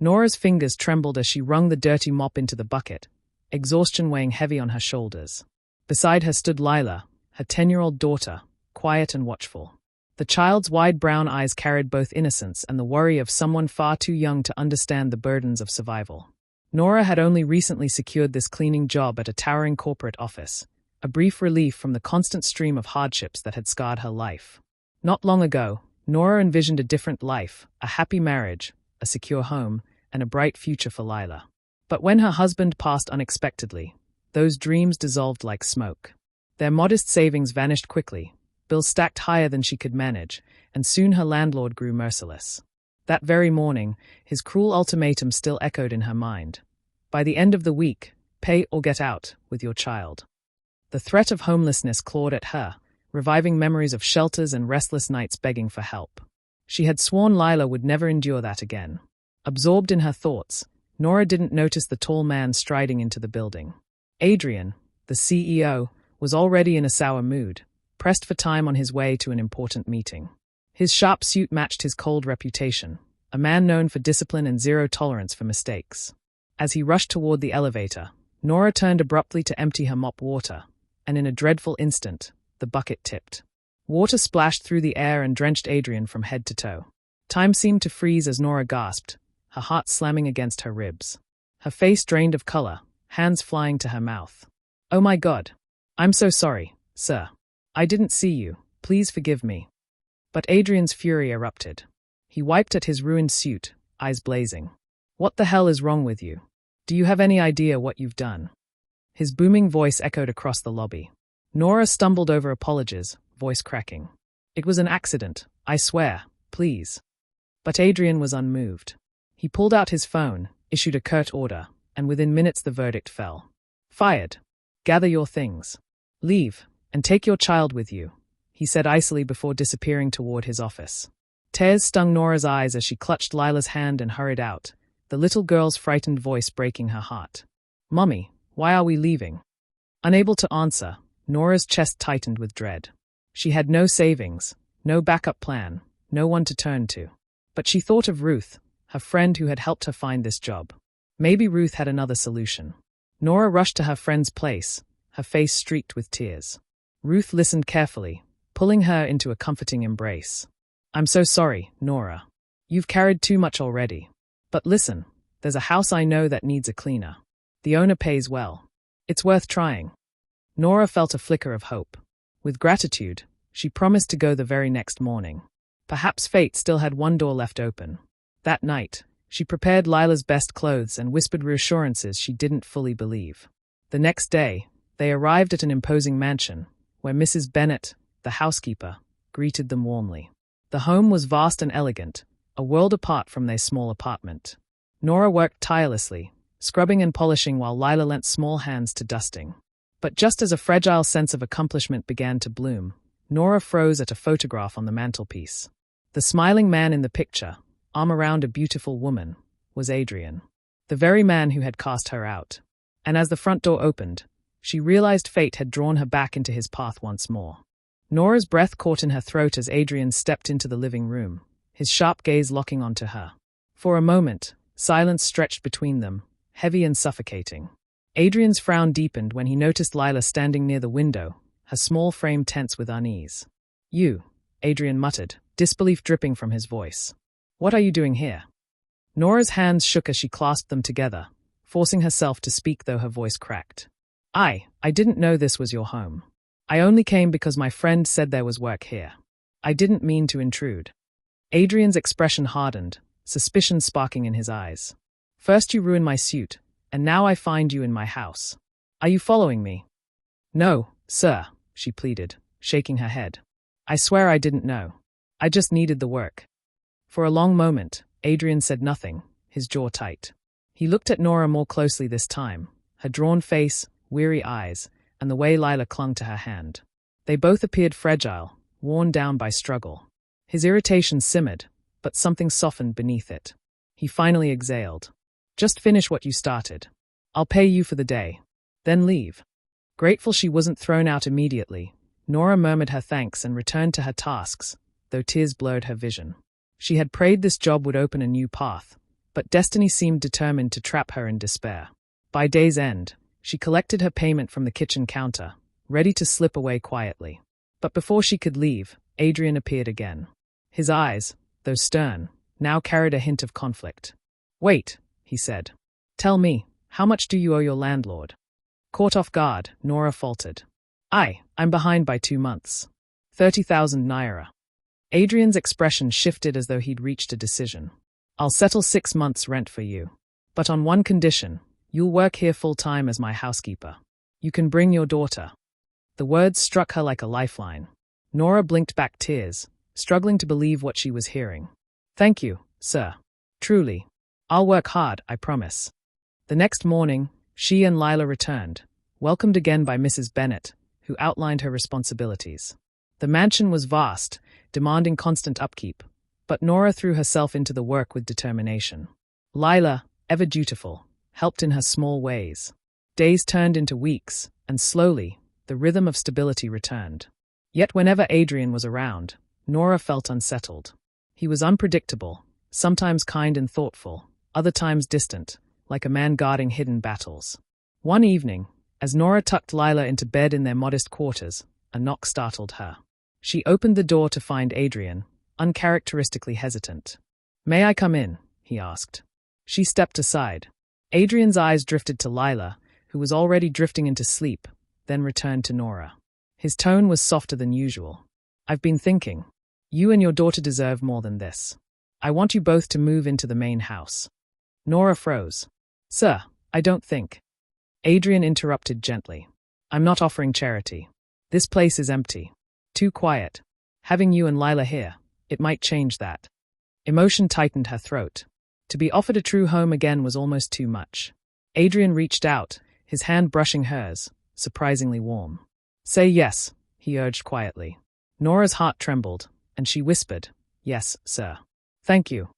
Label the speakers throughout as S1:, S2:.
S1: Nora's fingers trembled as she wrung the dirty mop into the bucket, exhaustion weighing heavy on her shoulders. Beside her stood Lila, her 10-year-old daughter, quiet and watchful. The child's wide brown eyes carried both innocence and the worry of someone far too young to understand the burdens of survival. Nora had only recently secured this cleaning job at a towering corporate office, a brief relief from the constant stream of hardships that had scarred her life. Not long ago, Nora envisioned a different life, a happy marriage, a secure home, and a bright future for Lila. But when her husband passed unexpectedly, those dreams dissolved like smoke. Their modest savings vanished quickly, bills stacked higher than she could manage, and soon her landlord grew merciless. That very morning, his cruel ultimatum still echoed in her mind. By the end of the week, pay or get out with your child. The threat of homelessness clawed at her, reviving memories of shelters and restless nights begging for help. She had sworn Lila would never endure that again. Absorbed in her thoughts, Nora didn't notice the tall man striding into the building. Adrian, the CEO, was already in a sour mood, pressed for time on his way to an important meeting. His sharp suit matched his cold reputation, a man known for discipline and zero tolerance for mistakes. As he rushed toward the elevator, Nora turned abruptly to empty her mop water, and in a dreadful instant, the bucket tipped. Water splashed through the air and drenched Adrian from head to toe. Time seemed to freeze as Nora gasped, her heart slamming against her ribs. Her face drained of color, hands flying to her mouth. "Oh my God. I'm so sorry, sir. I didn't see you. Please forgive me." But Adrian's fury erupted. He wiped at his ruined suit, eyes blazing. "What the hell is wrong with you? Do you have any idea what you've done?" His booming voice echoed across the lobby. Nora stumbled over apologies, voice cracking. "It was an accident, I swear, please." But Adrian was unmoved. He pulled out his phone, issued a curt order, and within minutes the verdict fell. "Fired. Gather your things. Leave, and take your child with you," he said icily before disappearing toward his office. Tears stung Nora's eyes as she clutched Lila's hand and hurried out, the little girl's frightened voice breaking her heart. "Mummy, why are we leaving?" Unable to answer, Nora's chest tightened with dread. She had no savings, no backup plan, no one to turn to. But she thought of Ruth, her friend who had helped her find this job. Maybe Ruth had another solution. Nora rushed to her friend's place, her face streaked with tears. Ruth listened carefully, pulling her into a comforting embrace. "I'm so sorry, Nora. You've carried too much already. But listen, there's a house I know that needs a cleaner. The owner pays well. It's worth trying." Nora felt a flicker of hope. With gratitude, she promised to go the very next morning. Perhaps fate still had one door left open. That night, she prepared Lila's best clothes and whispered reassurances she didn't fully believe. The next day, they arrived at an imposing mansion, where Mrs. Bennett, the housekeeper, greeted them warmly. The home was vast and elegant, a world apart from their small apartment. Nora worked tirelessly, scrubbing and polishing while Lila lent small hands to dusting. But just as a fragile sense of accomplishment began to bloom, Nora froze at a photograph on the mantelpiece. The smiling man in the picture, arm around a beautiful woman, was Adrian, the very man who had cast her out. And as the front door opened, she realized fate had drawn her back into his path once more. Nora's breath caught in her throat as Adrian stepped into the living room, his sharp gaze locking onto her. For a moment, silence stretched between them, heavy and suffocating. Adrian's frown deepened when he noticed Lila standing near the window, her small frame tense with unease. "You," Adrian muttered, disbelief dripping from his voice. "What are you doing here?" Nora's hands shook as she clasped them together, forcing herself to speak though her voice cracked. I didn't know this was your home. I only came because my friend said there was work here. I didn't mean to intrude." Adrian's expression hardened, suspicion sparking in his eyes. "First you ruined my suit, and now I find you in my house. Are you following me?" "No, sir," she pleaded, shaking her head. "I swear I didn't know. I just needed the work." For a long moment, Adrian said nothing, his jaw tight. He looked at Nora more closely this time, her drawn face, weary eyes, and the way Lila clung to her hand. They both appeared fragile, worn down by struggle. His irritation simmered, but something softened beneath it. He finally exhaled. "Just finish what you started. I'll pay you for the day. Then leave." Grateful she wasn't thrown out immediately, Nora murmured her thanks and returned to her tasks, though tears blurred her vision. She had prayed this job would open a new path, but destiny seemed determined to trap her in despair. By day's end, she collected her payment from the kitchen counter, ready to slip away quietly. But before she could leave, Adrian appeared again. His eyes, though stern, now carried a hint of conflict. "Wait," he said. "Tell me, how much do you owe your landlord?" Caught off guard, Nora faltered. I'm behind by 2 months. 30,000 naira. Adrian's expression shifted as though he'd reached a decision. "I'll settle 6 months' rent for you. But on one condition, you'll work here full-time as my housekeeper. You can bring your daughter." The words struck her like a lifeline. Nora blinked back tears, struggling to believe what she was hearing. "Thank you, sir. Truly. I'll work hard, I promise." The next morning, she and Lila returned, welcomed again by Mrs. Bennet, who outlined her responsibilities. The mansion was vast, demanding constant upkeep, but Nora threw herself into the work with determination. Lila, ever dutiful, helped in her small ways. Days turned into weeks, and slowly, the rhythm of stability returned. Yet whenever Adrian was around, Nora felt unsettled. He was unpredictable, sometimes kind and thoughtful, other times distant, like a man guarding hidden battles. One evening, as Nora tucked Lila into bed in their modest quarters, a knock startled her. She opened the door to find Adrian, uncharacteristically hesitant. "May I come in?" he asked. She stepped aside. Adrian's eyes drifted to Lila, who was already drifting into sleep, then returned to Nora. His tone was softer than usual. "I've been thinking. You and your daughter deserve more than this. I want you both to move into the main house." Nora froze. "Sir, I don't think." Adrian interrupted gently. "I'm not offering charity. This place is empty. Too quiet. Having you and Lila here, it might change that." Emotion tightened her throat. To be offered a true home again was almost too much. Adrian reached out, his hand brushing hers, surprisingly warm. "Say yes," he urged quietly. Nora's heart trembled, and she whispered, "Yes, sir." "Thank you."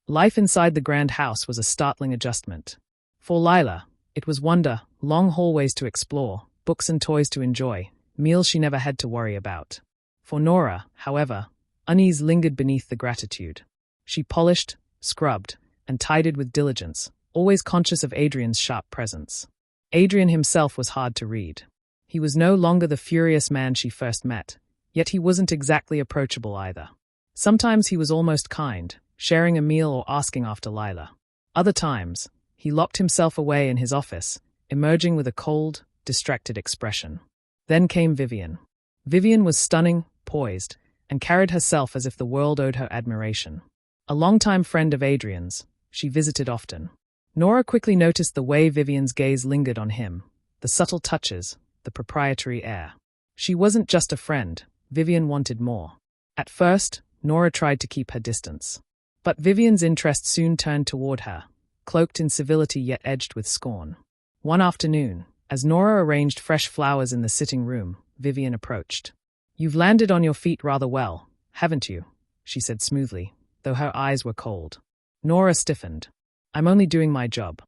S1: Life inside the grand house was a startling adjustment. For Lila, it was wonder, long hallways to explore, books and toys to enjoy, meals she never had to worry about. For Nora, however, unease lingered beneath the gratitude. She polished, scrubbed, and tidied with diligence, always conscious of Adrian's sharp presence. Adrian himself was hard to read. He was no longer the furious man she first met, yet he wasn't exactly approachable either. Sometimes he was almost kind, sharing a meal or asking after Lila. Other times, he locked himself away in his office, emerging with a cold, distracted expression. Then came Vivian. Vivian was stunning, poised, and carried herself as if the world owed her admiration. A longtime friend of Adrian's, she visited often. Nora quickly noticed the way Vivian's gaze lingered on him, the subtle touches, the proprietary air. She wasn't just a friend, Vivian wanted more. At first, Nora tried to keep her distance. But Vivian's interest soon turned toward her, cloaked in civility yet edged with scorn. One afternoon, as Nora arranged fresh flowers in the sitting room, Vivian approached. "You've landed on your feet rather well, haven't you?" she said smoothly, though her eyes were cold. Nora stiffened. "I'm only doing my job."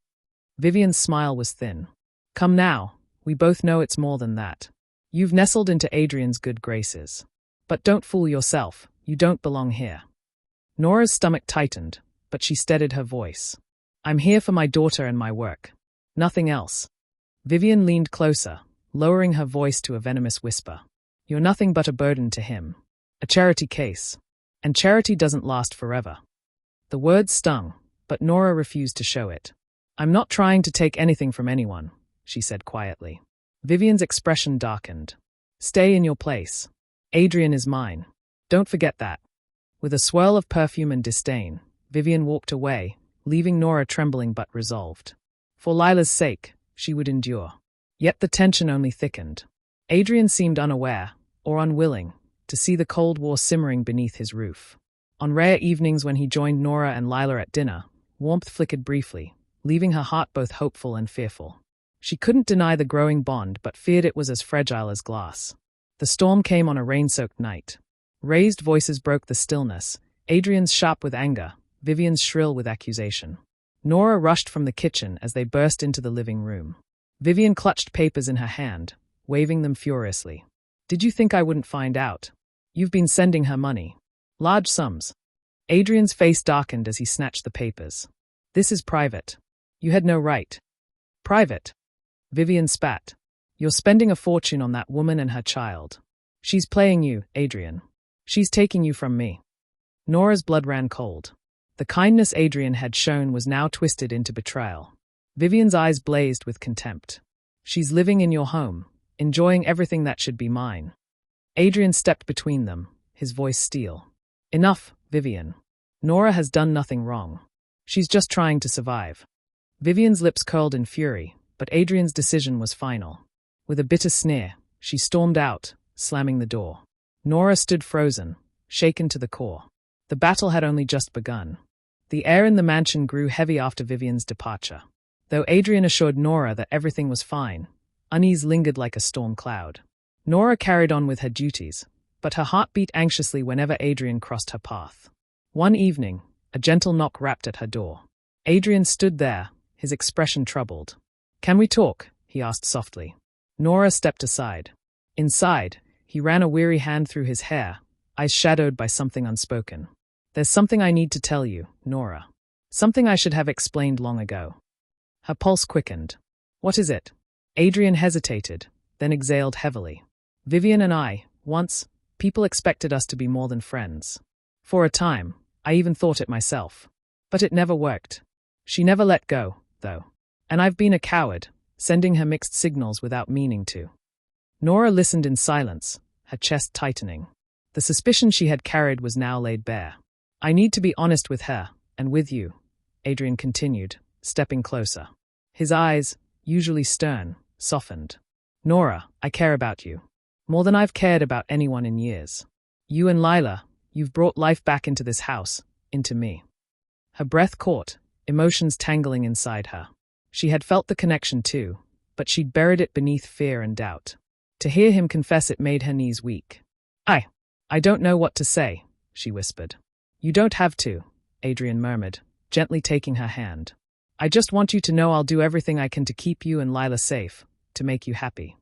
S1: Vivian's smile was thin. "Come now, we both know it's more than that. You've nestled into Adrian's good graces. But don't fool yourself, you don't belong here." Nora's stomach tightened, but she steadied her voice. "I'm here for my daughter and my work. Nothing else." Vivian leaned closer, lowering her voice to a venomous whisper. "You're nothing but a burden to him. A charity case. And charity doesn't last forever." The words stung, but Nora refused to show it. "I'm not trying to take anything from anyone," she said quietly. Vivian's expression darkened. "Stay in your place. Adrian is mine. Don't forget that." With a swirl of perfume and disdain, Vivian walked away, leaving Nora trembling but resolved. For Lila's sake, she would endure. Yet the tension only thickened. Adrian seemed unaware, or unwilling, to see the Cold War simmering beneath his roof. On rare evenings when he joined Nora and Lila at dinner, warmth flickered briefly, leaving her heart both hopeful and fearful. She couldn't deny the growing bond but feared it was as fragile as glass. The storm came on a rain-soaked night. Raised voices broke the stillness, Adrian's sharp with anger, Vivian's shrill with accusation. Nora rushed from the kitchen as they burst into the living room. Vivian clutched papers in her hand, waving them furiously. "Did you think I wouldn't find out? You've been sending her money. Large sums." Adrian's face darkened as he snatched the papers. This is private. You had no right. Private? Vivian spat. You're spending a fortune on that woman and her child. She's playing you, Adrian. She's taking you from me. Nora's blood ran cold. The kindness Adrian had shown was now twisted into betrayal. Vivian's eyes blazed with contempt. She's living in your home, enjoying everything that should be mine. Adrian stepped between them, his voice steel. Enough, Vivian. Nora has done nothing wrong. She's just trying to survive. Vivian's lips curled in fury, but Adrian's decision was final. With a bitter sneer, she stormed out, slamming the door. Nora stood frozen, shaken to the core. The battle had only just begun. The air in the mansion grew heavy after Vivian's departure. Though Adrian assured Nora that everything was fine, unease lingered like a storm cloud. Nora carried on with her duties, but her heart beat anxiously whenever Adrian crossed her path. One evening, a gentle knock rapped at her door. Adrian stood there, his expression troubled. "Can we talk?" he asked softly. Nora stepped aside. Inside, he ran a weary hand through his hair, eyes shadowed by something unspoken. "There's something I need to tell you, Nora. Something I should have explained long ago." Her pulse quickened. "What is it?" Adrian hesitated, then exhaled heavily. "Vivian and I, once, people expected us to be more than friends. For a time, I even thought it myself. But it never worked. She never let go, though. And I've been a coward, sending her mixed signals without meaning to." Nora listened in silence, her chest tightening. The suspicion she had carried was now laid bare. "I need to be honest with her, and with you," Adrian continued, stepping closer. His eyes, usually stern, softened. "Nora, I care about you. More than I've cared about anyone in years. You and Lila, you've brought life back into this house, into me." Her breath caught, emotions tangling inside her. She had felt the connection too, but she'd buried it beneath fear and doubt. To hear him confess it made her knees weak. I don't know what to say," she whispered. "You don't have to," Adrian murmured, gently taking her hand. "I just want you to know I'll do everything I can to keep you and Lila safe, to make you happy."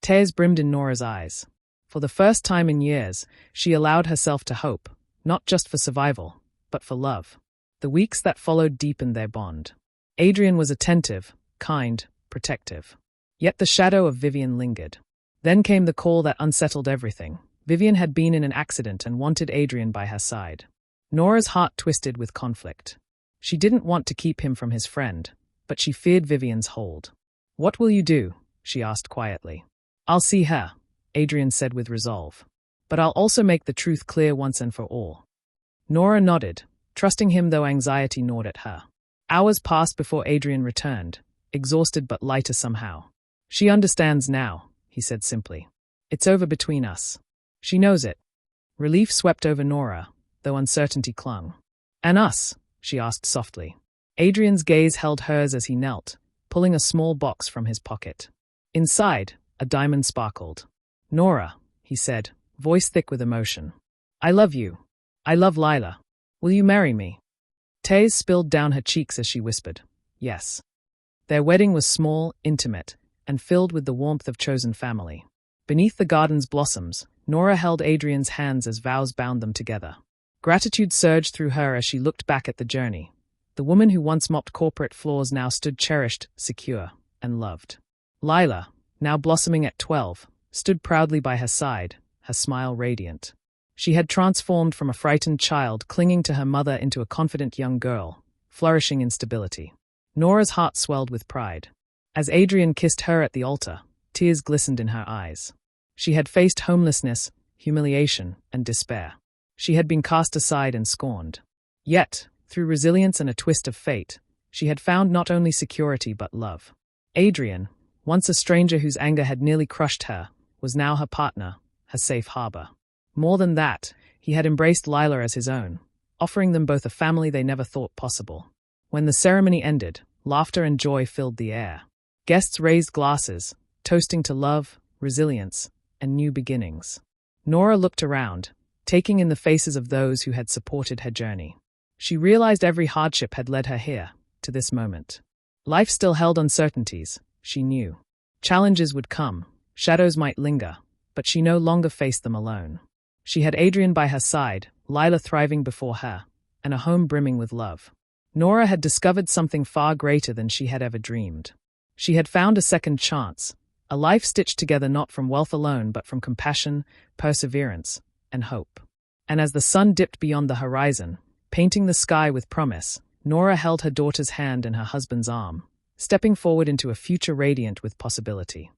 S1: Tears brimmed in Nora's eyes. For the first time in years, she allowed herself to hope, not just for survival, but for love. The weeks that followed deepened their bond. Adrian was attentive, kind, protective. Yet the shadow of Vivian lingered. Then came the call that unsettled everything. Vivian had been in an accident and wanted Adrian by her side. Nora's heart twisted with conflict. She didn't want to keep him from his friend, but she feared Vivian's hold. "What will you do?" she asked quietly. "I'll see her," Adrian said with resolve. "But I'll also make the truth clear once and for all." Nora nodded, trusting him though anxiety gnawed at her. Hours passed before Adrian returned, exhausted but lighter somehow. "She understands now," he said simply. "It's over between us. She knows it." Relief swept over Nora, though uncertainty clung. "And us?" she asked softly. Adrian's gaze held hers as he knelt, pulling a small box from his pocket. Inside, a diamond sparkled. "Nora," he said, voice thick with emotion. "I love you. I love Lila. Will you marry me?" Tears spilled down her cheeks as she whispered, "Yes." Their wedding was small, intimate, and filled with the warmth of chosen family. Beneath the garden's blossoms, Nora held Adrian's hands as vows bound them together. Gratitude surged through her as she looked back at the journey. The woman who once mopped corporate floors now stood cherished, secure, and loved. Lila, now blossoming at 12, stood proudly by her side, her smile radiant. She had transformed from a frightened child clinging to her mother into a confident young girl, flourishing in stability. Nora's heart swelled with pride. As Adrian kissed her at the altar, tears glistened in her eyes. She had faced homelessness, humiliation, and despair. She had been cast aside and scorned. Yet, through resilience and a twist of fate, she had found not only security but love. Adrian, once a stranger whose anger had nearly crushed her, was now her partner, her safe harbor. More than that, he had embraced Lila as his own, offering them both a family they never thought possible. When the ceremony ended, laughter and joy filled the air. Guests raised glasses, toasting to love, resilience, and new beginnings. Nora looked around, taking in the faces of those who had supported her journey. She realized every hardship had led her here, to this moment. Life still held uncertainties, she knew. Challenges would come, shadows might linger, but she no longer faced them alone. She had Adrian by her side, Lila thriving before her, and a home brimming with love. Nora had discovered something far greater than she had ever dreamed. She had found a second chance, a life stitched together not from wealth alone but from compassion, perseverance, and hope. And as the sun dipped beyond the horizon, painting the sky with promise, Nora held her daughter's hand in her husband's arm, stepping forward into a future radiant with possibility.